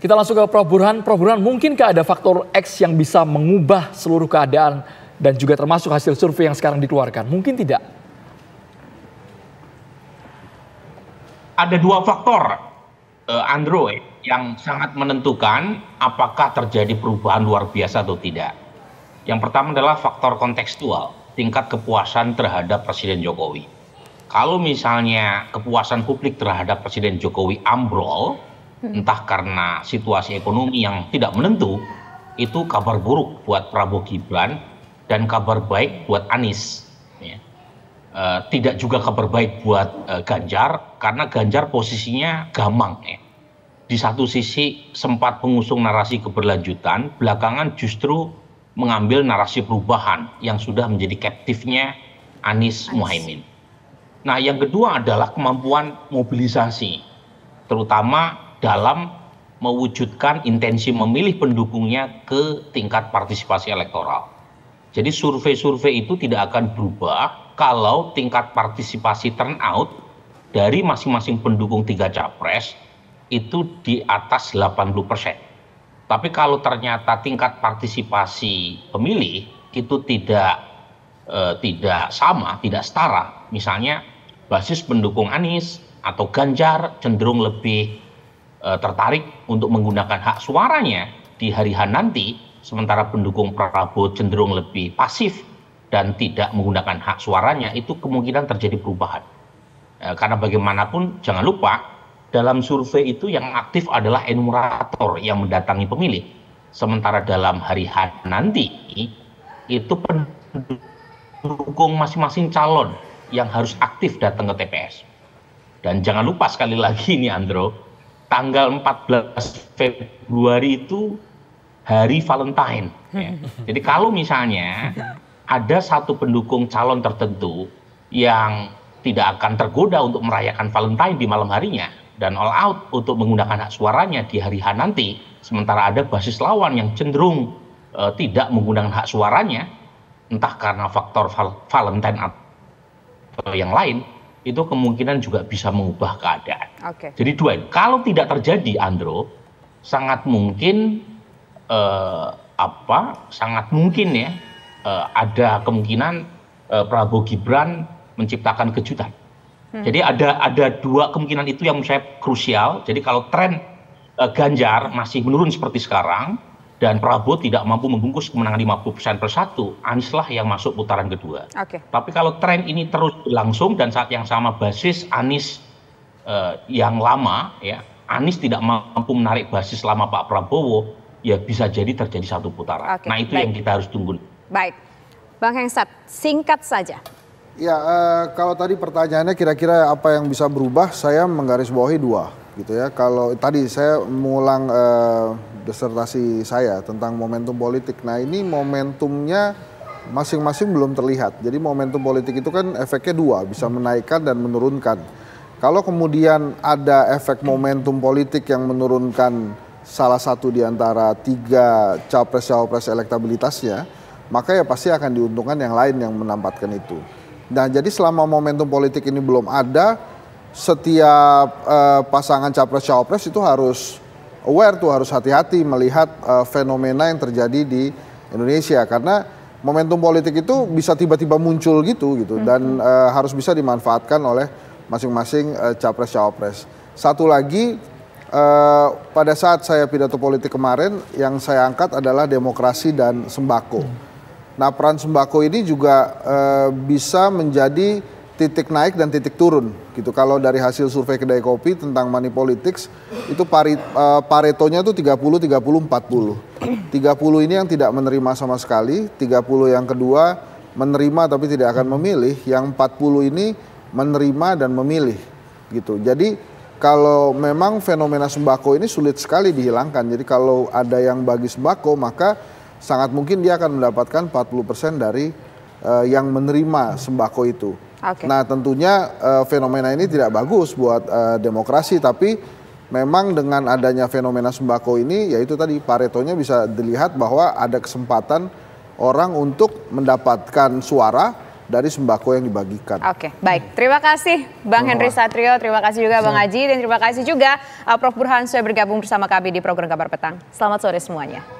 Kita langsung ke Prof. Burhan. Prof. Burhan, mungkinkah ada faktor X yang bisa mengubah seluruh keadaan dan juga termasuk hasil survei yang sekarang dikeluarkan? Mungkin tidak. Ada dua faktor, Andro, yang sangat menentukan apakah terjadi perubahan luar biasa atau tidak. Yang pertama adalah faktor kontekstual, tingkat kepuasan terhadap Presiden Jokowi. Kalau misalnya kepuasan publik terhadap Presiden Jokowi ambrol, entah karena situasi ekonomi yang tidak menentu, itu kabar buruk buat Prabowo Gibran dan kabar baik buat Anies. Tidak juga kabar baik buat Ganjar, karena Ganjar posisinya gamang. Di satu sisi sempat mengusung narasi keberlanjutan, belakangan justru mengambil narasi perubahan yang sudah menjadi captive-nya Anies Muhaimin. Nah, yang kedua adalah kemampuan mobilisasi, terutama dalam mewujudkan intensi memilih pendukungnya ke tingkat partisipasi elektoral. Jadi survei-survei itu tidak akan berubah kalau tingkat partisipasi turnout dari masing-masing pendukung tiga capres itu di atas 80%. Tapi kalau ternyata tingkat partisipasi pemilih itu tidak sama, tidak setara, misalnya basis pendukung Anies atau Ganjar cenderung lebih tertarik untuk menggunakan hak suaranya di hari H nanti, sementara pendukung Prabowo cenderung lebih pasif dan tidak menggunakan hak suaranya, itu kemungkinan terjadi perubahan. Karena bagaimanapun jangan lupa, dalam survei itu yang aktif adalah enumerator yang mendatangi pemilih. Sementara dalam hari H nanti, itu pendukung masing-masing calon yang harus aktif datang ke TPS. Dan jangan lupa sekali lagi nih Andro, tanggal 14 Februari itu hari Valentine. Jadi kalau misalnya ada satu pendukung calon tertentu yang tidak akan tergoda untuk merayakan Valentine di malam harinya dan all out untuk menggunakan hak suaranya di hari H nanti, sementara ada basis lawan yang cenderung tidak menggunakan hak suaranya, entah karena faktor Valentine atau yang lain, itu kemungkinan juga bisa mengubah keadaan. Jadi dua ini. Kalau tidak terjadi, Andro, sangat mungkin sangat mungkin ya ada kemungkinan Prabowo Gibran menciptakan kejutan. Jadi ada dua kemungkinan itu yang menurut saya krusial. Jadi kalau tren Ganjar masih menurun seperti sekarang dan Prabowo tidak mampu membungkus kemenangan 50% per 1, Anies lah yang masuk putaran kedua. Tapi kalau tren ini terus berlangsung dan saat yang sama basis Anies yang lama, ya Anies tidak mampu menarik basis lama Pak Prabowo, ya bisa jadi terjadi satu putaran. Nah itu yang kita harus tunggu. Baik, Bang Hensat, singkat saja. Ya, kalau tadi pertanyaannya kira-kira apa yang bisa berubah, saya menggarisbawahi dua, gitu ya. Kalau tadi saya mengulang disertasi saya tentang momentum politik. Nah, ini momentumnya masing-masing belum terlihat. Jadi momentum politik itu kan efeknya dua, bisa menaikkan dan menurunkan. Kalau kemudian ada efek momentum politik yang menurunkan salah satu di antara tiga capres-cawapres elektabilitasnya, maka ya pasti akan diuntungkan yang lain yang menampatkan itu. Nah, jadi selama momentum politik ini belum ada, setiap pasangan capres-cawapres itu harus aware tuh, harus hati-hati melihat fenomena yang terjadi di Indonesia, karena momentum politik itu bisa tiba-tiba muncul gitu dan harus bisa dimanfaatkan oleh masing-masing capres-cawapres. Satu lagi, pada saat saya pidato politik kemarin yang saya angkat adalah demokrasi dan sembako. Nah, peran sembako ini juga bisa menjadi titik naik dan titik turun gitu. Kalau dari hasil survei kedai kopi tentang money politics itu paretonya tuh 30-30-40. 30 ini yang tidak menerima sama sekali, 30 yang kedua menerima tapi tidak akan memilih, yang 40 ini menerima dan memilih gitu. Jadi kalau memang fenomena sembako ini sulit sekali dihilangkan. Jadi kalau ada yang bagi sembako, maka sangat mungkin dia akan mendapatkan 40% dari yang menerima sembako itu. Nah, tentunya fenomena ini tidak bagus buat demokrasi, tapi memang dengan adanya fenomena sembako ini, yaitu tadi paretonya bisa dilihat bahwa ada kesempatan orang untuk mendapatkan suara dari sembako yang dibagikan. Oke, baik. Terima kasih Bang Henry Satrio, terima kasih juga Bang Haji, dan terima kasih juga Prof. Burhan sudah bergabung bersama kami di program Kabar Petang. Selamat sore semuanya.